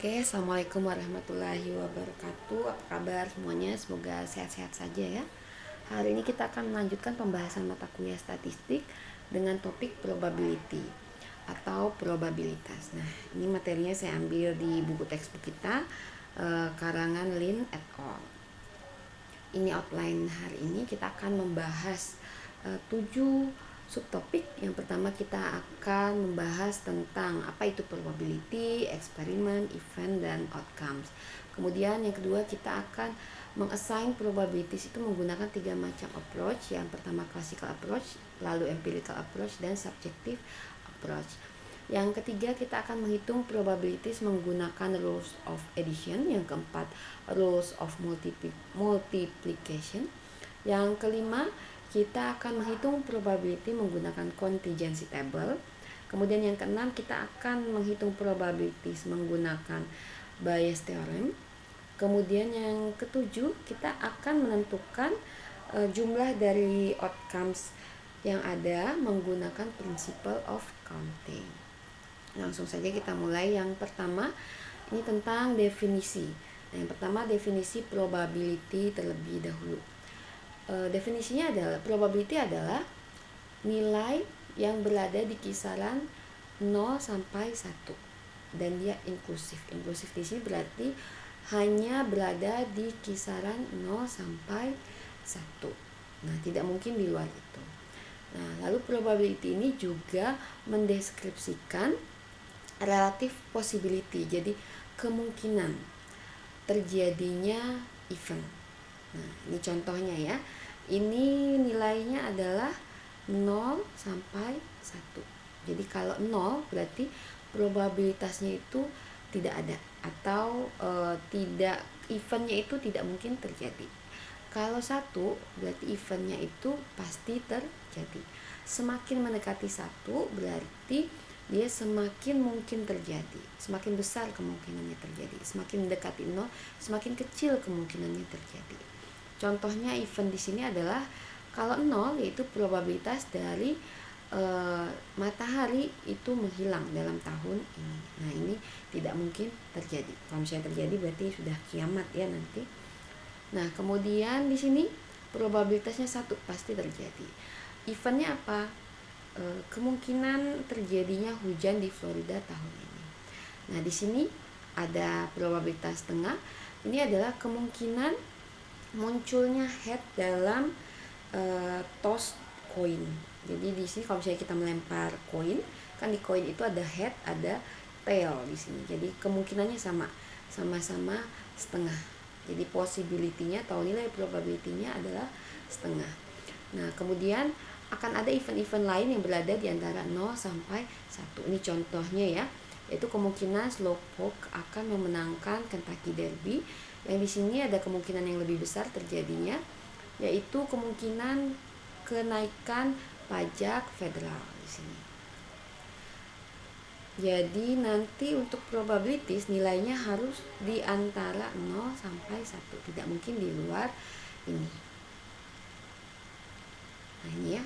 Oke, assalamualaikum warahmatullahi wabarakatuh. Apa kabar semuanya? Semoga sehat-sehat saja ya. Hari ini kita akan melanjutkan pembahasan mata kuliah statistik dengan topik probability atau probabilitas. Nah, ini materinya saya ambil di buku textbook kita, karangan Lin et al. Ini outline hari ini kita akan membahas 7 subtopik. Yang pertama kita akan membahas tentang apa itu probability, eksperimen, event, dan outcomes. Kemudian yang kedua kita akan mengassign probabilities itu menggunakan 3 macam approach. Yang pertama classical approach, lalu empirical approach, dan subjective approach. Yang ketiga kita akan menghitung probabilities menggunakan rules of addition. Yang keempat rules of multiplication. Yang kelima kita akan menghitung probability menggunakan contingency table. Kemudian yang keenam kita akan menghitung probabilities menggunakan Bayes theorem. Kemudian yang ketujuh kita akan menentukan jumlah dari outcomes yang ada menggunakan principle of counting. Langsung saja kita mulai. Yang pertama ini tentang definisi. Nah, yang pertama definisi probability terlebih dahulu. Definisinya adalah probability adalah nilai yang berada di kisaran 0 sampai 1 dan dia inklusif. Inklusif di sini berarti hanya berada di kisaran 0 sampai 1. Nah, tidak mungkin di luar itu. Nah, lalu probability ini juga mendeskripsikan relative possibility. Jadi kemungkinan terjadinya event. Nah, ini contohnya ya. Ini nilainya adalah 0 sampai 1. Jadi kalau 0 berarti probabilitasnya itu tidak ada atau tidak, eventnya itu tidak mungkin terjadi. Kalau 1 berarti eventnya itu pasti terjadi. Semakin mendekati 1 berarti dia semakin mungkin terjadi, semakin besar kemungkinannya terjadi. Semakin mendekati 0, semakin kecil kemungkinannya terjadi. Contohnya event di sini adalah kalau 0 yaitu probabilitas dari matahari itu menghilang dalam tahun ini. Nah, ini tidak mungkin terjadi. Kalau misalnya terjadi berarti sudah kiamat ya nanti. Nah, kemudian di sini probabilitasnya 1 pasti terjadi. Eventnya apa? Kemungkinan terjadinya hujan di Florida tahun ini. Nah, di sini ada probabilitas tengah. Ini adalah kemungkinan munculnya head dalam toss koin. Jadi di sini kalau misalnya kita melempar koin, kan di koin itu ada head, ada tail di sini. Jadi kemungkinannya sama-sama setengah. Jadi possibility-nya atau nilai probability-nya adalah setengah. Nah, kemudian akan ada event-event lain yang berada di antara 0 sampai 1. Ini contohnya ya, yaitu kemungkinan Slowpoke akan memenangkan Kentucky Derby. Yang di sini ada kemungkinan yang lebih besar terjadinya, yaitu kemungkinan kenaikan pajak federal di sini. Jadi nanti untuk probabilities nilainya harus di antara 0 sampai 1, tidak mungkin di luar ini. Nah, ini ya,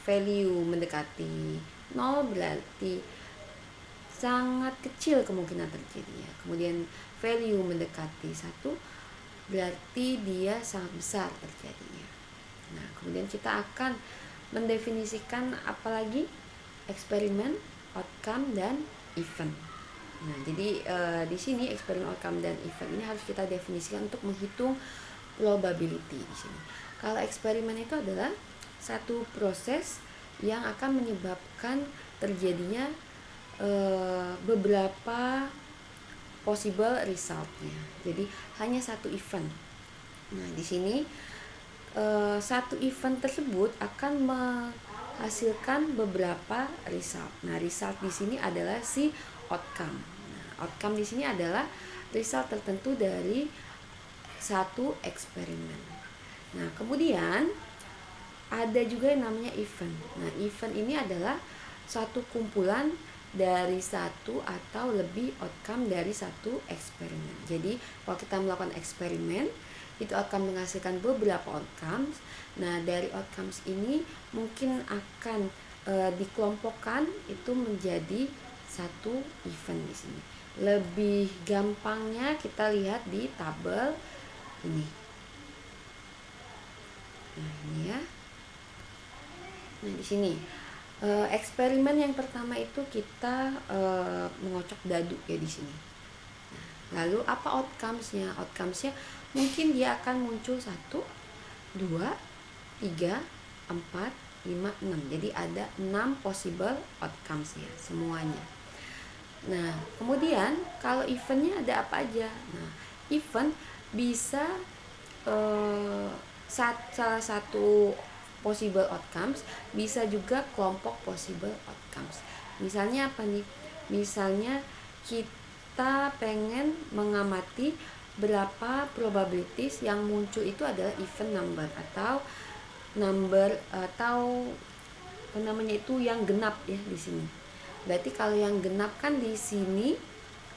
value mendekati 0 berarti sangat kecil kemungkinan terjadinya. Kemudian value mendekati 1 berarti dia sangat besar terjadinya. Nah, kemudian kita akan mendefinisikan apalagi eksperimen, outcome, dan event. Nah, jadi di sini eksperimen, outcome, dan event ini harus kita definisikan untuk menghitung probability di sini. Kalau eksperimen itu adalah satu proses yang akan menyebabkan terjadinya beberapa possible resultnya. Jadi hanya satu event. Nah, di sini satu event tersebut akan menghasilkan beberapa result. Nah, result di sini adalah si outcome. Nah, outcome di sini adalah result tertentu dari satu eksperimen. Nah, kemudian ada juga yang namanya event. Nah, event ini adalah satu kumpulan dari satu atau lebih outcome dari satu eksperimen. Jadi, kalau kita melakukan eksperimen, itu akan menghasilkan beberapa outcomes. Nah, dari outcomes ini mungkin akan dikelompokkan itu menjadi satu event di sini. Lebih gampangnya kita lihat di tabel ini. Nah, ini ya. Nah, di sini eksperimen yang pertama itu kita mengocok dadu ya di sini. Nah, lalu apa outcomes-nya? Outcomes-nya mungkin dia akan muncul 1, 2, 3, 4, 5, 6. Jadi ada 6 possible outcomes-nya semuanya. Nah, kemudian kalau eventnya ada apa aja? Nah, event bisa salah satu possible outcomes, bisa juga kelompok possible outcomes. Misalnya apa nih? Misalnya kita pengen mengamati berapa probabilities yang muncul itu adalah event number atau apa namanya itu yang genap ya di sini. Berarti kalau yang genap kan di sini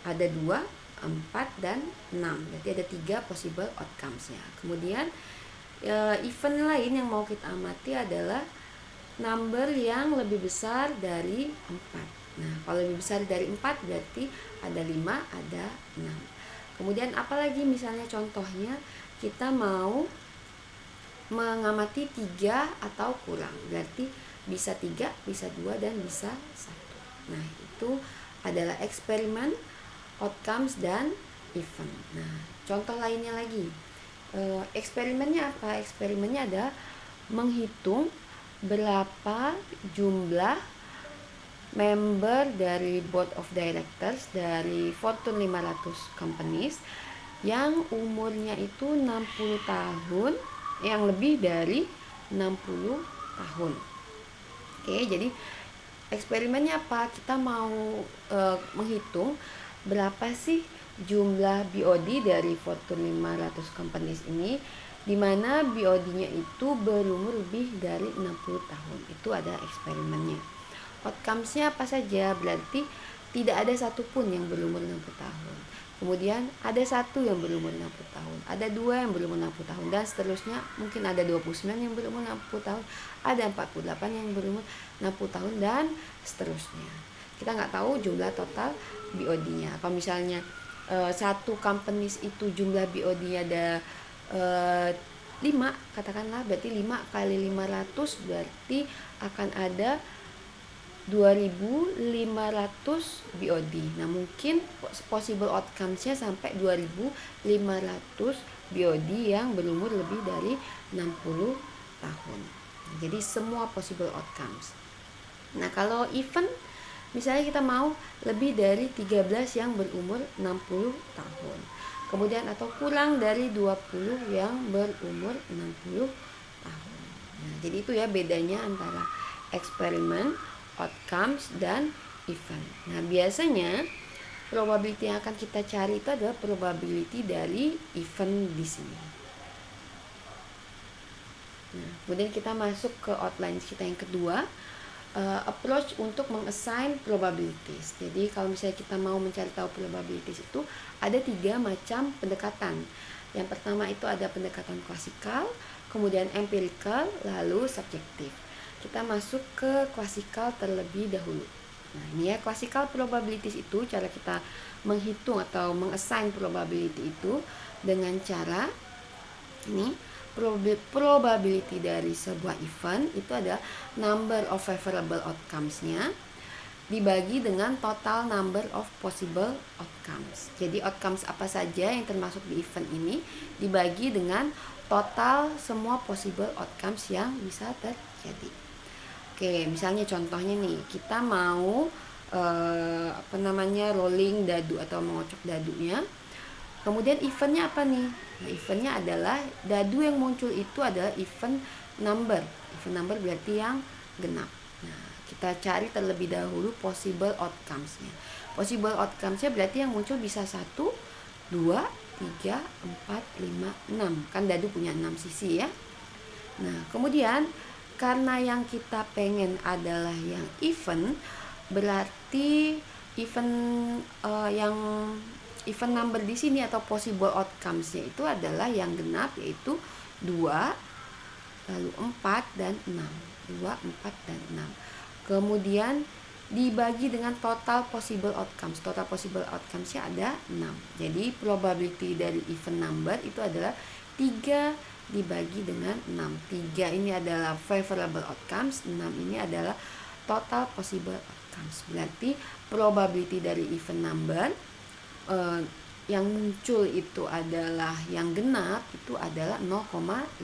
ada 2, 4 dan 6. Berarti ada 3 possible outcomes ya. Kemudian event lain yang mau kita amati adalah number yang lebih besar dari 4. Nah, kalau lebih besar dari 4 berarti ada 5, ada 6. Kemudian apalagi misalnya contohnya kita mau mengamati 3 atau kurang. Berarti bisa 3, bisa 2 dan bisa 1. Nah, itu adalah eksperimen, outcomes dan event. Nah, contoh lainnya lagi. Eksperimennya apa? Eksperimennya ada menghitung berapa jumlah member dari board of directors dari Fortune 500 companies yang umurnya itu 60 tahun, yang lebih dari 60 tahun. Oke, jadi eksperimennya apa? Kita mau menghitung berapa sih jumlah BOD dari Fortune 500 companies ini, di mana BOD-nya itu berumur lebih dari 60 tahun. Itu ada eksperimennya. Outcomes-nya apa saja? Berarti tidak ada satupun yang berumur 60 tahun. Kemudian ada 1 yang berumur 60 tahun, ada 2 yang berumur 60 tahun, dan seterusnya. Mungkin ada 29 yang berumur 60 tahun, ada 48 yang berumur 60 tahun, dan seterusnya. Kita nggak tahu jumlah total BOD-nya. Kalau misalnya satu companies itu jumlah BOD-nya ada 5, katakanlah, berarti 5 kali 500 berarti akan ada 2500 BOD. Nah, mungkin possible outcomes-nya sampai 2500 BOD yang berumur lebih dari 60 tahun. Jadi semua possible outcomes. Nah, kalau event misalnya kita mau lebih dari 13 yang berumur 60 tahun. Kemudian atau kurang dari 20 yang berumur 60 tahun. Nah, jadi itu ya bedanya antara eksperimen, outcomes, dan event. Nah, biasanya probability yang akan kita cari itu adalah probability dari event di sini. Nah, kemudian kita masuk ke outline kita yang kedua, approach untuk mengassign probabilities. Jadi kalau misalnya kita mau mencari tahu probabilities itu ada 3 macam pendekatan. Yang pertama itu ada pendekatan klasikal, kemudian empirical, lalu subjektif. Kita masuk ke klasikal terlebih dahulu. Nah, ini ya, classical probabilities itu cara kita menghitung atau mengassign probability itu dengan cara ini. Probability dari sebuah event itu ada number of favorable outcomes-nya dibagi dengan total number of possible outcomes. Jadi outcomes apa saja yang termasuk di event ini dibagi dengan total semua possible outcomes yang bisa terjadi. Oke, misalnya contohnya nih, kita mau rolling dadu atau mengocok dadunya. Kemudian eventnya apa nih? Nah, eventnya adalah dadu yang muncul itu adalah event number. Event number berarti yang genap. Nah, kita cari terlebih dahulu possible outcomes-nya. Possible outcomes-nya berarti yang muncul bisa 1, 2, 3, 4, 5, 6. Kan dadu punya 6 sisi ya. Nah, kemudian karena yang kita pengen adalah yang event, berarti event number di sini atau possible outcomes-nya itu adalah yang genap, yaitu 2, lalu 4 dan 6. 2, 4 dan 6. Kemudian dibagi dengan total possible outcomes. Total possible outcomes-nya ada 6. Jadi probability dari even number itu adalah 3 dibagi dengan 6. 3 ini adalah favorable outcomes, 6 ini adalah total possible outcomes. Berarti probability dari even number yang muncul itu adalah yang genap itu adalah 0,5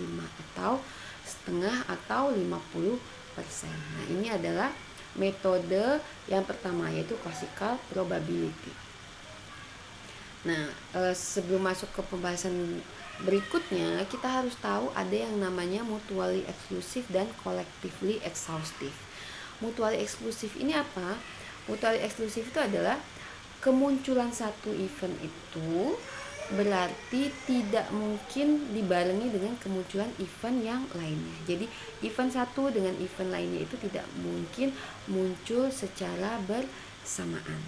atau setengah atau 50%. Nah, ini adalah metode yang pertama, yaitu classical probability. Nah, sebelum masuk ke pembahasan berikutnya, kita harus tahu ada yang namanya mutually exclusive dan collectively exhaustive. Mutually exclusive ini apa? Mutually exclusive itu adalah kemunculan satu event itu berarti tidak mungkin dibarengi dengan kemunculan event yang lainnya. Jadi event satu dengan event lainnya itu tidak mungkin muncul secara bersamaan.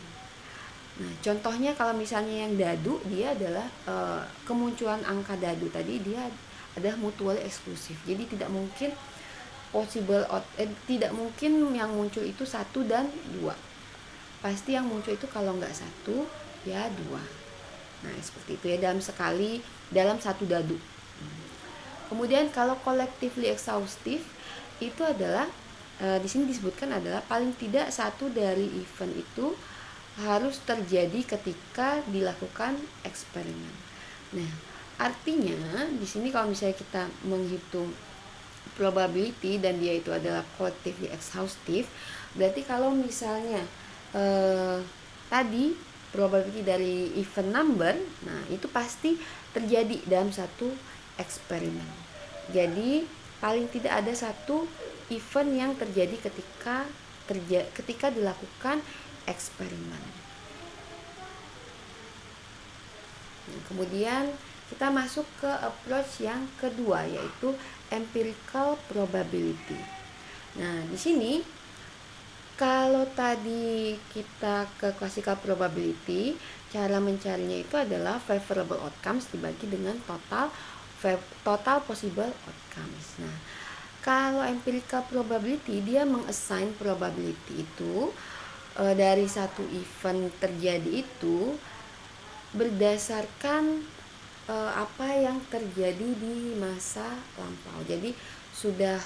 Nah, contohnya kalau misalnya yang dadu, dia adalah kemunculan angka dadu tadi, dia adalah mutually eksklusif. Jadi tidak mungkin tidak mungkin yang muncul itu 1 dan 2. Pasti yang muncul itu kalau nggak 1 ya 2. Nah, seperti itu ya, dalam satu dadu. Kemudian kalau collectively exhaustive itu adalah di sini disebutkan adalah paling tidak satu dari event itu harus terjadi ketika dilakukan eksperimen. Nah, artinya di sini kalau misalnya kita menghitung probability dan dia itu adalah collectively exhaustive, berarti kalau misalnya tadi probability dari event number, nah itu pasti terjadi dalam satu eksperimen. Jadi paling tidak ada satu event yang terjadi ketika dilakukan eksperimen. Nah, kemudian kita masuk ke approach yang kedua, yaitu empirical probability. Nah, di sini kalau tadi kita ke classical probability, cara mencarinya itu adalah favorable outcomes dibagi dengan total possible outcomes. Nah, kalau empirical probability, dia mengassign probability itu dari satu event terjadi itu berdasarkan apa yang terjadi di masa lampau. Jadi sudah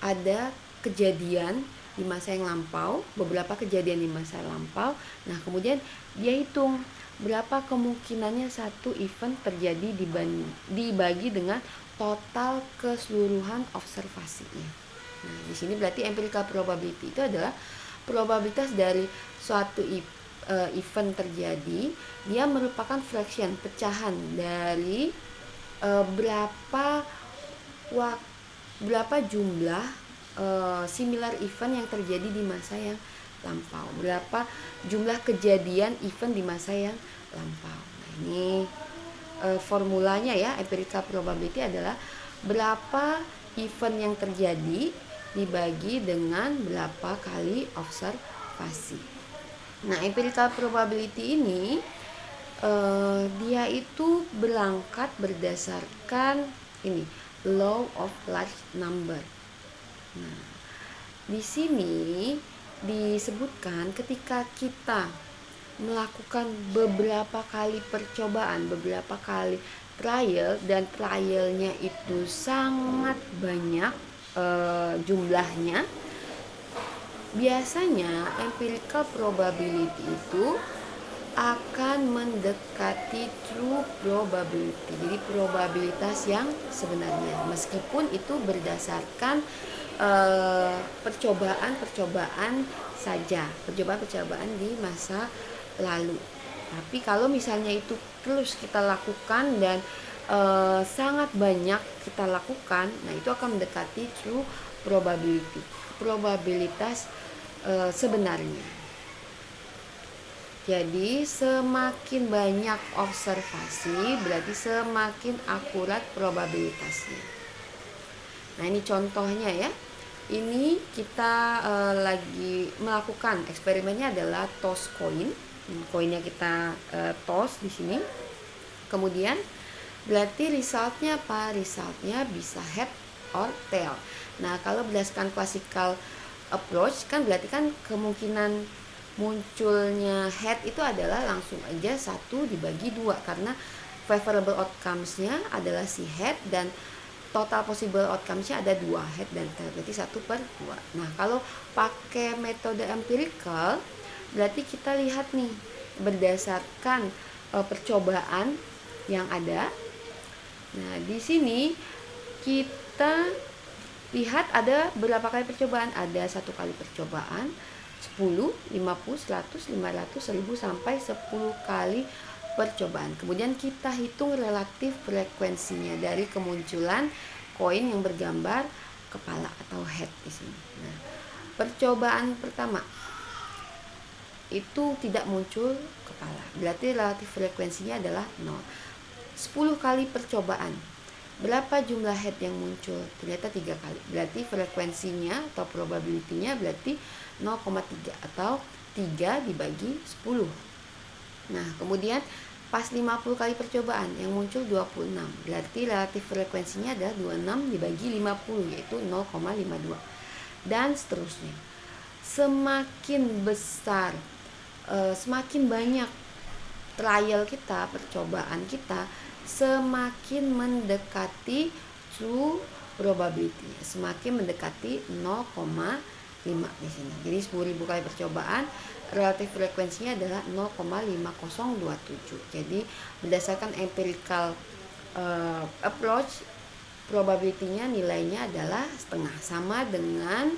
ada kejadian di masa yang lampau, beberapa kejadian di masa lampau. Nah, kemudian dia hitung berapa kemungkinannya satu event terjadi dibagi dengan total keseluruhan observasinya. Nah, di sini berarti empirical probability itu adalah probabilitas dari suatu event terjadi. Dia merupakan fraction, pecahan dari berapa jumlah similar event yang terjadi di masa yang lampau, berapa jumlah kejadian event di masa yang lampau. Nah, ini formulanya ya, empirical probability adalah berapa event yang terjadi dibagi dengan berapa kali observasi. Nah, empirical probability ini dia itu berangkat berdasarkan ini law of large number. Nah, di sini disebutkan ketika kita melakukan beberapa kali percobaan, beberapa kali trial, dan trialnya itu sangat banyak jumlahnya, biasanya empirical probability itu akan mendekati true probability. Jadi probabilitas yang sebenarnya, meskipun itu berdasarkan percobaan saja, percobaan di masa lalu. Tapi kalau misalnya itu terus kita lakukan dan sangat banyak kita lakukan, nah itu akan mendekati true probability, probabilitas sebenarnya. Jadi semakin banyak observasi berarti semakin akurat probabilitasnya. Nah, ini contohnya ya. Ini kita lagi melakukan eksperimennya adalah toss coin. Koinnya kita toss di sini. Kemudian berarti resultnya apa? Resultnya bisa head or tail. Nah, kalau berdasarkan classical approach, kan berarti kan kemungkinan munculnya head itu adalah langsung aja 1 dibagi 2, karena favorable outcomes-nya adalah si head dan total possible outcomes-nya ada 2, head dan tail, berarti 1/2. Nah, kalau pakai metode empirical berarti kita lihat nih berdasarkan percobaan yang ada. Nah, di sini kita lihat ada berapa kali percobaan. Ada 1 kali percobaan, 10, 50, 100, 500, 1000 sampai 10 kali percobaan. Kemudian kita hitung relatif frekuensinya dari kemunculan koin yang bergambar kepala atau head di sini. Nah, percobaan pertama itu tidak muncul kepala, berarti relatif frekuensinya adalah 0. 10 kali percobaan, berapa jumlah head yang muncul? Ternyata 3 kali, berarti frekuensinya atau probability-nya berarti 0,3 atau 3 dibagi 10. Nah, kemudian pas 50 kali percobaan yang muncul 26, berarti relatif frekuensinya adalah 26 dibagi 50, yaitu 0,52, dan seterusnya. Semakin besar, semakin banyak trial kita, percobaan kita, semakin mendekati true probability, semakin mendekati 0,5 di sini. Jadi 10.000 kali percobaan, relatif frekuensinya adalah 0,5027. Jadi berdasarkan empirical approach, probability-nya nilainya adalah setengah, sama dengan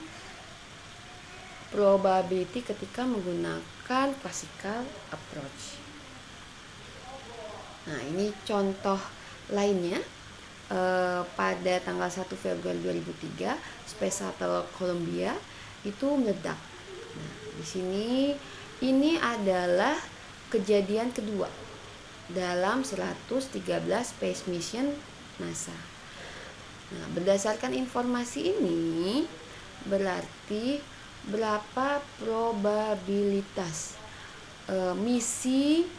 probability ketika menggunakan classical approach. Nah, ini contoh lainnya. Pada tanggal 1 Februari 2003, Space Shuttle Columbia itu meledak. Nah, di sini ini adalah kejadian kedua dalam 113 space mission NASA. Nah, berdasarkan informasi ini berarti berapa probabilitas misi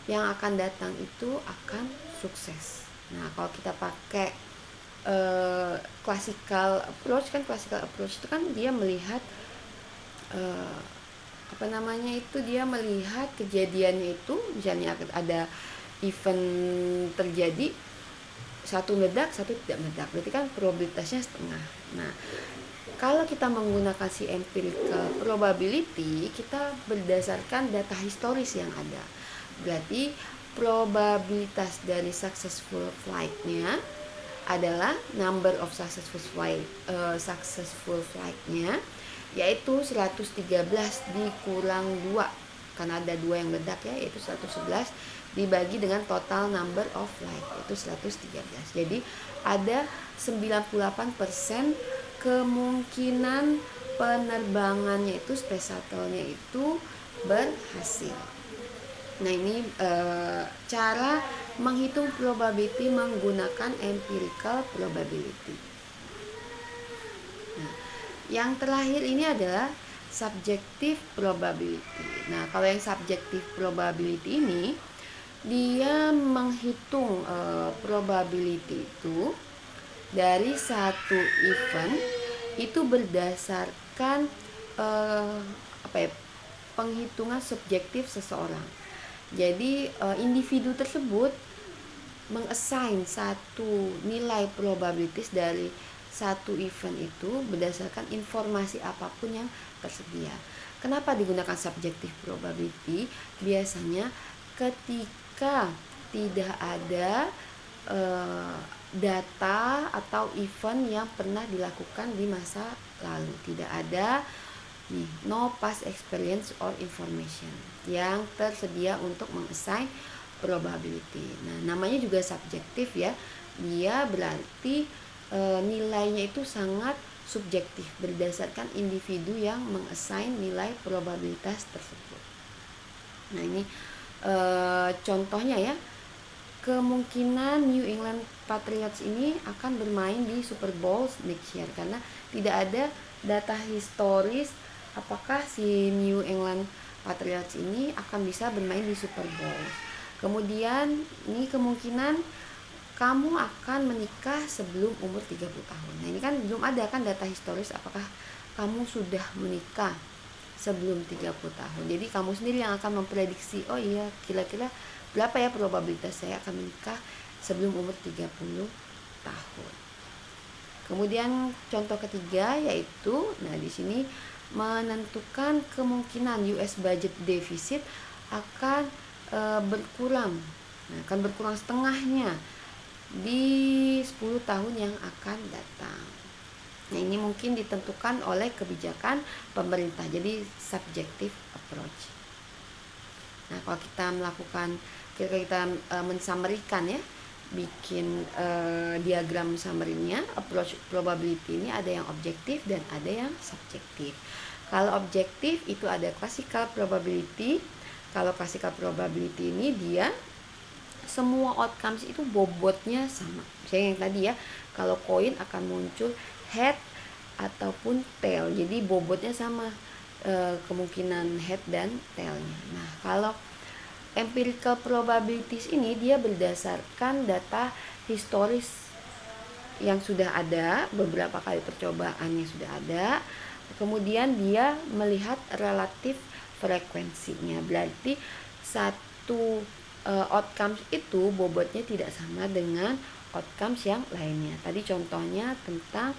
yang akan datang itu akan sukses. Nah, kalau kita pakai classical approach, kan classical approach itu kan dia melihat dia melihat kejadiannya itu, misalnya ada event terjadi, satu meledak, satu tidak meledak, berarti kan probabilitasnya setengah. Nah, kalau kita menggunakan si empirical probability, kita berdasarkan data historis yang ada. Berarti probabilitas dari successful flight-nya adalah number of successful flight-nya, yaitu 113 dikurang 2, karena ada 2 yang meledak ya, yaitu 111 dibagi dengan total number of flight, yaitu 113. Jadi ada 98% kemungkinan penerbangannya itu, space shuttle-nya itu berhasil. Nah, ini cara menghitung probability menggunakan empirical probability. Nah, yang terakhir ini adalah subjective probability. Nah, kalau yang subjective probability ini, dia menghitung probability itu dari satu event itu berdasarkan penghitungan subjektif seseorang. Jadi individu tersebut mengassign satu nilai probabilitas dari satu event itu berdasarkan informasi apapun yang tersedia. Kenapa digunakan subjective probability? Biasanya ketika tidak ada data atau event yang pernah dilakukan di masa lalu, tidak ada no past experience or information yang tersedia untuk mengassign probability. Nah, namanya juga subjektif ya, dia berarti nilainya itu sangat subjektif berdasarkan individu yang mengassign nilai probabilitas tersebut. Nah, ini contohnya ya, kemungkinan New England Patriots ini akan bermain di Super Bowl next year, karena tidak ada data historis apakah si New England Patriots ini akan bisa bermain di Super Bowl. Kemudian ini kemungkinan kamu akan menikah sebelum umur 30 tahun. Nah, ini kan belum ada kan data historis apakah kamu sudah menikah sebelum 30 tahun. Jadi kamu sendiri yang akan memprediksi, oh iya kira-kira berapa ya probabilitas saya akan menikah sebelum umur 30 tahun. Kemudian contoh ketiga yaitu, nah di sini menentukan kemungkinan US budget deficit akan berkurang. Nah, akan berkurang setengahnya di 10 tahun yang akan datang. Nah, ini mungkin ditentukan oleh kebijakan pemerintah. Jadi subjective approach. Nah, kalau kita melakukan, kita mensummary-kan ya, bikin diagram summary-nya, approach probability ini ada yang objektif dan ada yang subjektif. Kalau objektif itu ada classical probability. Kalau classical probability ini dia semua outcomes itu bobotnya sama. Misalnya yang tadi ya, kalau koin akan muncul head ataupun tail. Jadi bobotnya sama, kemungkinan head dan tailnya. Nah, kalau empirical probabilities ini dia berdasarkan data historis yang sudah ada, beberapa kali percobaannya sudah ada. Kemudian dia melihat relatif frekuensinya. Berarti satu outcomes itu bobotnya tidak sama dengan outcomes yang lainnya. Tadi contohnya tentang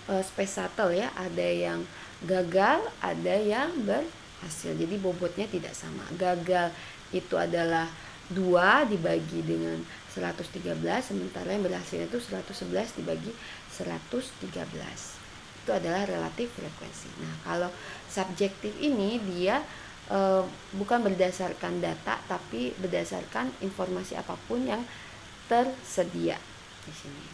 space shuttle ya, ada yang gagal, ada yang berhasil. Jadi bobotnya tidak sama. Gagal itu adalah 2 dibagi dengan 113, sementara yang berhasil itu 111 dibagi 113. Itu adalah relatif frekuensi. Nah, kalau subjektif ini dia bukan berdasarkan data tapi berdasarkan informasi apapun yang tersedia di sini.